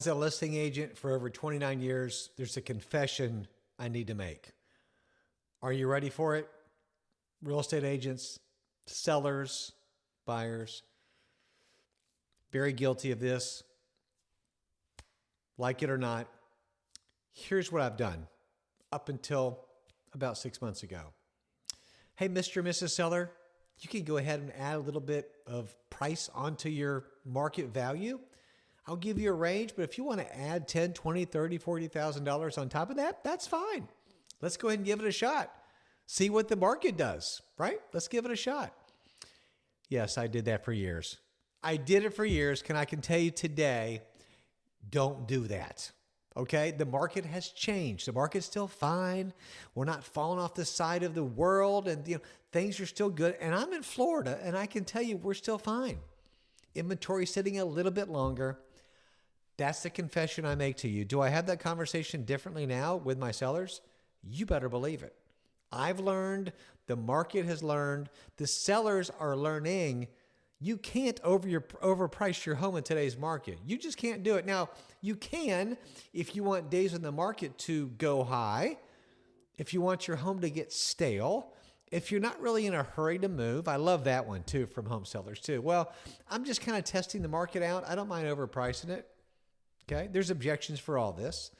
As a listing agent for over 29 years, there's a confession I need to make. Are you ready for it? Real estate agents, sellers, buyers, very guilty of this. Like it or not, here's what I've done up until about 6 months ago. Hey, Mr. and Mrs. Seller, you can go ahead and add a little bit of price onto your market value. I'll give you a range, but if you want to add 10, 20, 30, $40,000 on top of that, that's fine. Let's go ahead and give it a shot. See what the market does, right? Let's give it a shot. Yes, I did that for years. I did it for years. I can tell you today, don't do that. Okay? The market has changed. The market's still fine. We're not falling off the side of the world, and things are still good. And I'm in Florida, and I can tell you we're still fine. Inventory sitting a little bit longer. That's the confession I make to you. Do I have that conversation differently now with my sellers? You better believe it. I've learned, the market has learned, the sellers are learning you can't overprice your home in today's market. You just can't do it. Now, you can if you want days in the market to go high, if you want your home to get stale, if you're not really in a hurry to move. I love that one too from home sellers too. Well, I'm just kind of testing the market out. I don't mind overpricing it. Okay, there's objections for all this.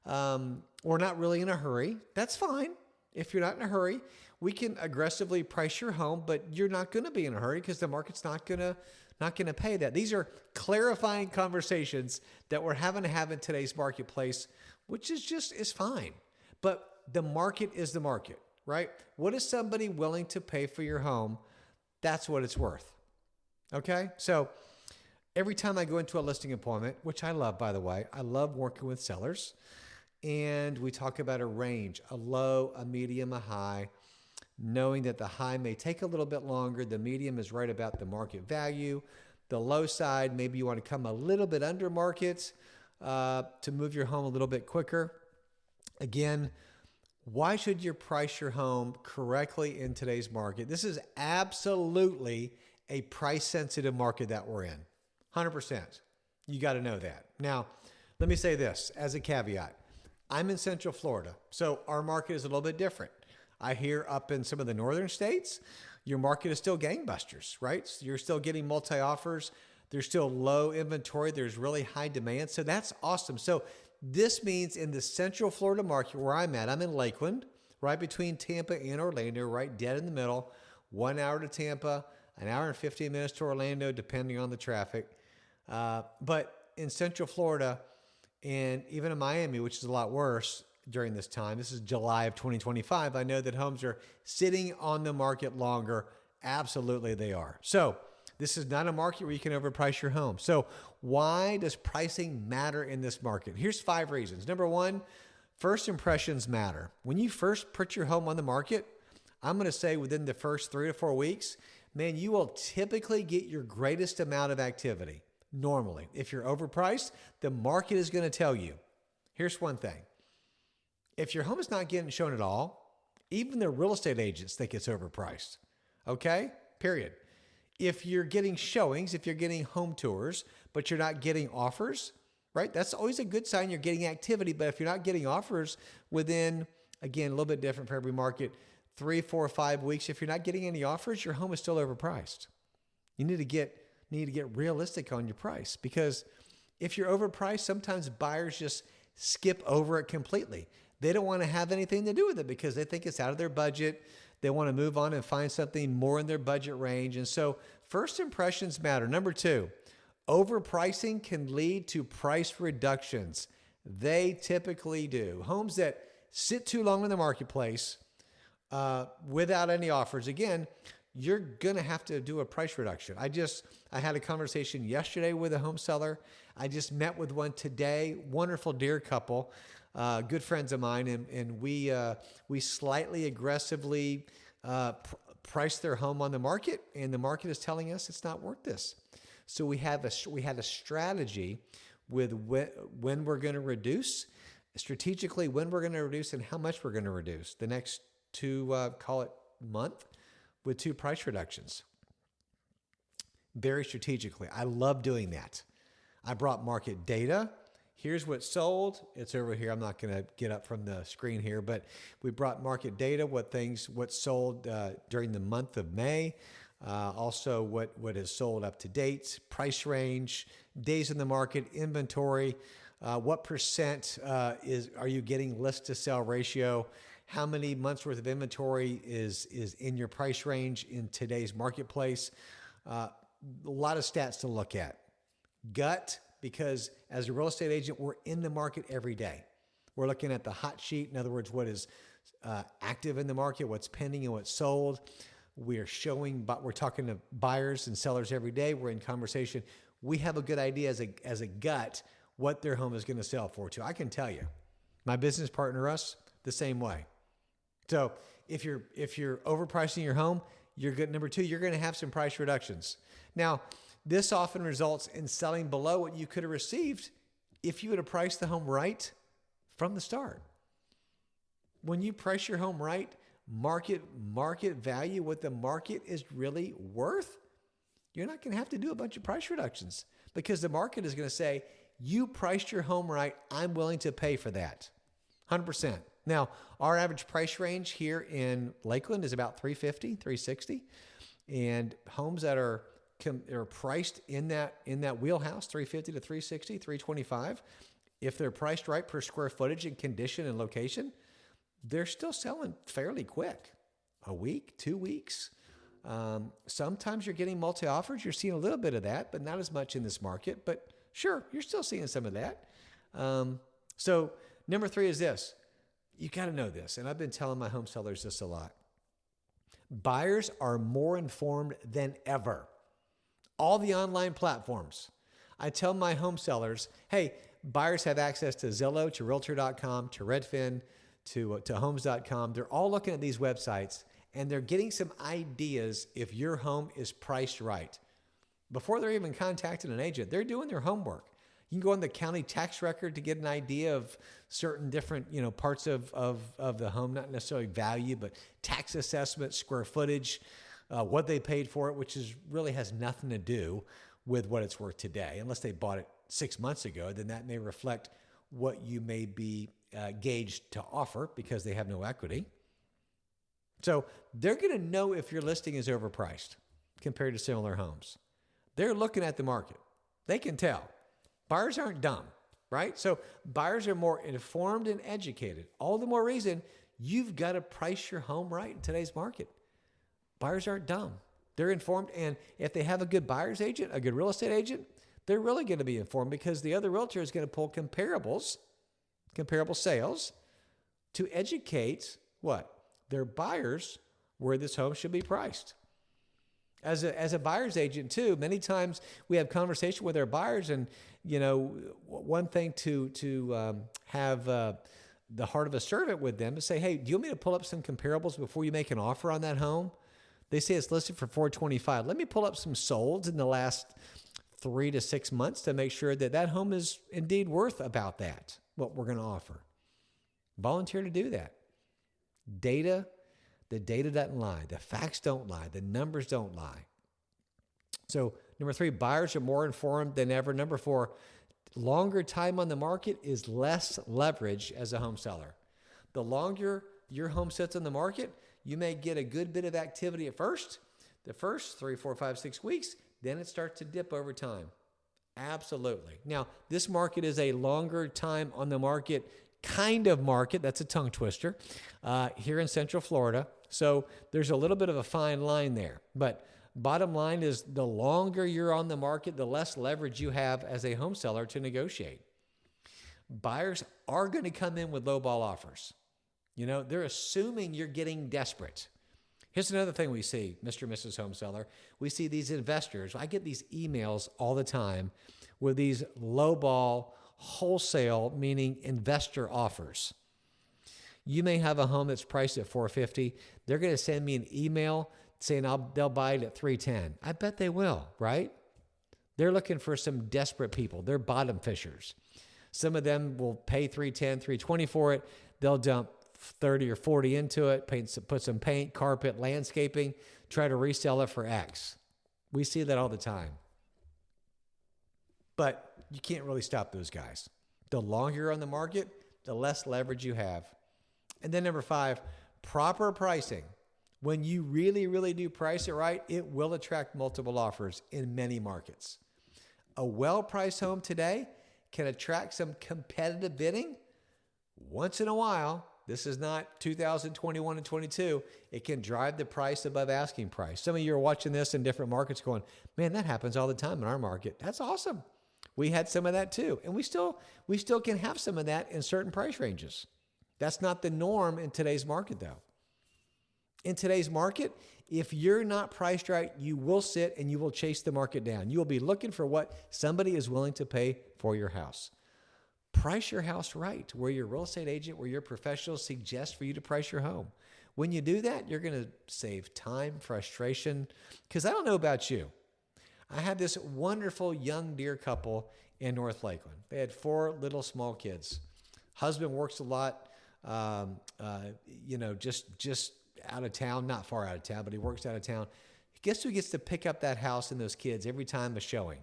We're not really in a hurry. That's fine. If you're not in a hurry, we can aggressively price your home, but you're not going to be in a hurry because the market's not going to pay that. These are clarifying conversations that we're having to have in today's marketplace, which is fine. But the market is the market, right? What is somebody willing to pay for your home? That's what it's worth. Okay, so every time I go into a listing appointment, which I love, by the way, I love working with sellers, and we talk about a range, a low, a medium, a high, knowing that the high may take a little bit longer. The medium is right about the market value. The low side, maybe you want to come a little bit under market to move your home a little bit quicker. Again, why should you price your home correctly in today's market? This is absolutely a price-sensitive market that we're in. 100%. You got to know that. Now, let me say this as a caveat. I'm in Central Florida, so our market is a little bit different. I hear up in some of the northern states, your market is still gangbusters, right? So you're still getting multi-offers. There's still low inventory. There's really high demand. So that's awesome. So this means in the Central Florida market where I'm at, I'm in Lakeland, right between Tampa and Orlando, right dead in the middle, 1 hour to Tampa, an hour and 15 minutes to Orlando, depending on the traffic. But in Central Florida and even in Miami, which is a lot worse during this time, this is July of 2025, I know that homes are sitting on the market longer. Absolutely they are. So this is not a market where you can overprice your home. So why does pricing matter in this market? Here's 5 reasons. Number 1, first impressions matter. When you first put your home on the market, I'm going to say within the first 3 to 4 weeks, man, you will typically get your greatest amount of activity. Normally, if you're overpriced, the market is going to tell you. Here's one thing. If your home is not getting shown at all, even the real estate agents think it's overpriced. Okay? Period. If you're getting showings, if you're getting home tours, but you're not getting offers, right? That's always a good sign you're getting activity. But if you're not getting offers within, again, a little bit different for every market, 3, 4, 5 weeks, if you're not getting any offers, your home is still overpriced. You need to get realistic on your price, because if you're overpriced, sometimes buyers just skip over it completely. They don't want to have anything to do with it because they think it's out of their budget. They want to move on and find something more in their budget range. And so first impressions matter. Number 2, overpricing can lead to price reductions. They typically do. Homes that sit too long in the marketplace without any offers, again, you're going to have to do a price reduction. I had a conversation yesterday with a home seller. I just met with one today. Wonderful dear couple, good friends of mine. And we slightly aggressively priced their home on the market, and the market is telling us it's not worth this. So we had a strategy with when we're going to reduce, strategically when we're going to reduce and how much we're going to reduce the next 2, call it month, with 2 price reductions. Very strategically. I love doing that. I brought market data Here's what's sold. It's over here. I'm not going to get up from the screen here, but we brought market data, what's sold during the month of May. Also what is sold up to date, price range, days in the market, inventory, what percent are you getting list to sell ratio, how many months worth of inventory is in your price range in today's marketplace. A lot of stats to look at. Gut, because as a real estate agent, we're in the market every day. We're looking at the hot sheet. In other words, what is active in the market, what's pending and what's sold. We're talking to buyers and sellers every day. We're in conversation. We have a good idea as a gut what their home is going to sell for too. I can tell you, my business partner, us, the same way. So if you're overpricing your home, you're good. Number two, you're going to have some price reductions. Now, this often results in selling below what you could have received if you would have priced the home right from the start. When you price your home right, market value, what the market is really worth, you're not going to have to do a bunch of price reductions because the market is going to say, you priced your home right, I'm willing to pay for that. 100%. Now, our average price range here in Lakeland is about $350,000, $360,000, and homes that are priced in that wheelhouse, $350,000 to $360,000, $325,000. If they're priced right per square footage and condition and location, they're still selling fairly quick. A week, 2 weeks. Sometimes you're getting multi-offers. You're seeing a little bit of that, but not as much in this market. But sure, you're still seeing some of that. So number three is this. You got to know this, and I've been telling my home sellers this a lot. Buyers are more informed than ever. All the online platforms. I tell my home sellers, hey, buyers have access to Zillow, to Realtor.com, to Redfin, to Homes.com. They're all looking at these websites, and they're getting some ideas if your home is priced right. Before they're even contacting an agent, they're doing their homework. You can go on the county tax record to get an idea of certain different, parts of the home, not necessarily value, but tax assessment, square footage, what they paid for it, which really has nothing to do with what it's worth today. Unless they bought it 6 months ago, then that may reflect what you may be gauged to offer because they have no equity. So they're going to know if your listing is overpriced compared to similar homes. They're looking at the market. They can tell. Buyers aren't dumb, right? So buyers are more informed and educated. All the more reason you've got to price your home right in today's market. Buyers aren't dumb. They're informed. And if they have a good buyer's agent, a good real estate agent, they're really going to be informed because the other realtor is going to pull comparable sales to educate their buyers where this home should be priced. As a buyer's agent too, many times we have conversation with our buyers, and one thing to have the heart of a servant with them is say, hey, do you want me to pull up some comparables before you make an offer on that home? They say it's listed for $425,000. Let me pull up some solds in the last 3 to 6 months to make sure that home is indeed worth about that, what we're going to offer. Volunteer to do that. The data doesn't lie. The facts don't lie. The numbers don't lie. So number three, buyers are more informed than ever. Number four, longer time on the market is less leverage as a home seller. The longer your home sits on the market, you may get a good bit of activity at first, the first 3, 4, 5, 6 weeks, then it starts to dip over time. Absolutely. Now, this market is a longer time on the market kind of market. That's a tongue twister here in Central Florida. So there's a little bit of a fine line there. But bottom line is the longer you're on the market, the less leverage you have as a home seller to negotiate. Buyers are going to come in with lowball offers. They're assuming you're getting desperate. Here's another thing we see, Mr. and Mrs. Home Seller. We see these investors. I get these emails all the time with these lowball wholesale, meaning investor offers. You may have a home that's priced at $450,000. They're going to send me an email saying they'll buy it at $310,000. I bet they will, right? They're looking for some desperate people. They're bottom fishers. Some of them will pay $310,000, $320,000 for it. They'll dump $30,000 or $40,000 into it, put some paint, carpet, landscaping, try to resell it for X. We see that all the time. But you can't really stop those guys. The longer you're on the market, the less leverage you have. And then number 5, proper pricing. When you really, really do price it right, it will attract multiple offers in many markets. A well-priced home today can attract some competitive bidding once in a while. This is not 2021 and 22. It can drive the price above asking price. Some of you are watching this in different markets going, man, that happens all the time in our market. That's awesome. We had some of that too. And we still can have some of that in certain price ranges. That's not the norm in today's market though. In today's market, if you're not priced right, you will sit and you will chase the market down. You will be looking for what somebody is willing to pay for your house. Price your house right, where your real estate agent, where your professional suggests for you to price your home. When you do that, you're going to save time, frustration. Because I don't know about you. I had this wonderful young dear couple in North Lakeland. They had 4 little small kids. Husband works a lot, just out of town, not far out of town, but he works out of town. Guess who gets to pick up that house and those kids every time a showing?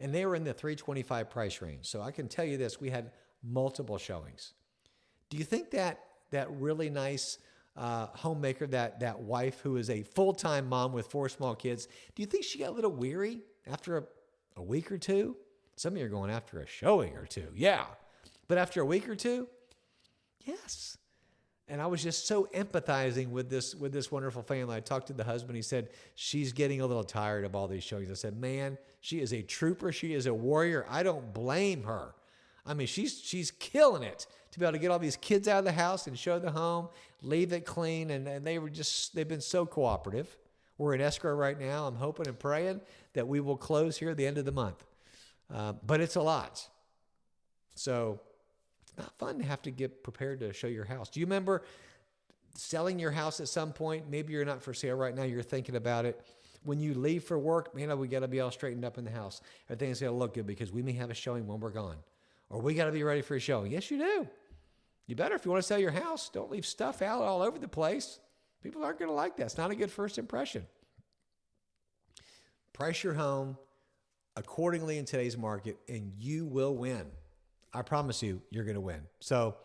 And they were in the $325 price range. So I can tell you this, we had multiple showings. Do you think that really nice homemaker, that wife who is a full-time mom with 4 small kids, do you think she got a little weary after a week or two? Some of you are going after a showing or two. Yeah. But after a week or two? Yes. And I was just so empathizing with this wonderful family. I talked to the husband. He said, she's getting a little tired of all these showings. I said, man, she is a trooper. She is a warrior. I don't blame her. I mean, she's killing it to be able to get all these kids out of the house and show the home, leave it clean. And they've been so cooperative. We're in escrow right now. I'm hoping and praying that we will close here at the end of the month. But it's a lot. So it's not fun to have to get prepared to show your house. Do you remember selling your house at some point? Maybe you're not for sale right now. You're thinking about it. When you leave for work, man, we got to be all straightened up in the house. Everything's going to look good because we may have a showing when we're gone. Or we got to be ready for a showing. Yes, you do. You better if you want to sell your house. Don't leave stuff out all over the place. People aren't going to like that. It's not a good first impression. Price your home accordingly in today's market, and you will win. I promise you, you're going to win. So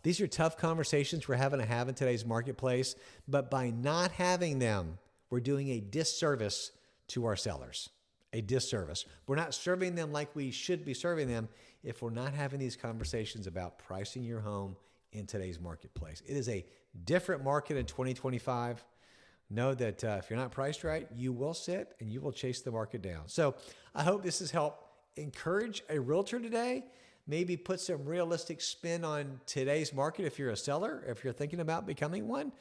these are tough conversations we're having to have in today's marketplace, but by not having them, we're doing a disservice to our sellers, a disservice. We're not serving them like we should be serving them if we're not having these conversations about pricing your home in today's marketplace. It is a different market in 2025. Know that if you're not priced right, you will sit and you will chase the market down. So I hope this has helped encourage a realtor today, maybe put some realistic spin on today's market if you're a seller, if you're thinking about becoming one.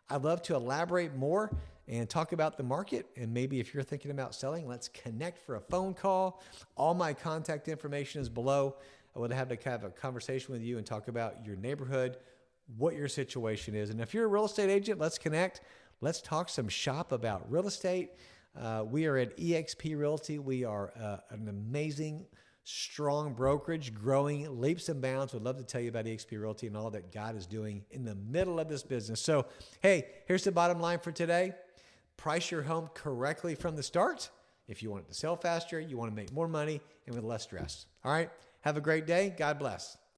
I'd love to elaborate more and talk about the market. And maybe if you're thinking about selling, let's connect for a phone call. All my contact information is below. I would have to have a conversation with you and talk about your neighborhood, what your situation is. And if you're a real estate agent, let's connect. Let's talk some shop about real estate. We are at eXp Realty. We are an amazing, strong brokerage, growing leaps and bounds. Would love to tell you about eXp Realty and all that God is doing in the middle of this business. So, hey, here's the bottom line for today. Price your home correctly from the start. If you want it to sell faster, you want to make more money and with less stress. All right. Have a great day. God bless.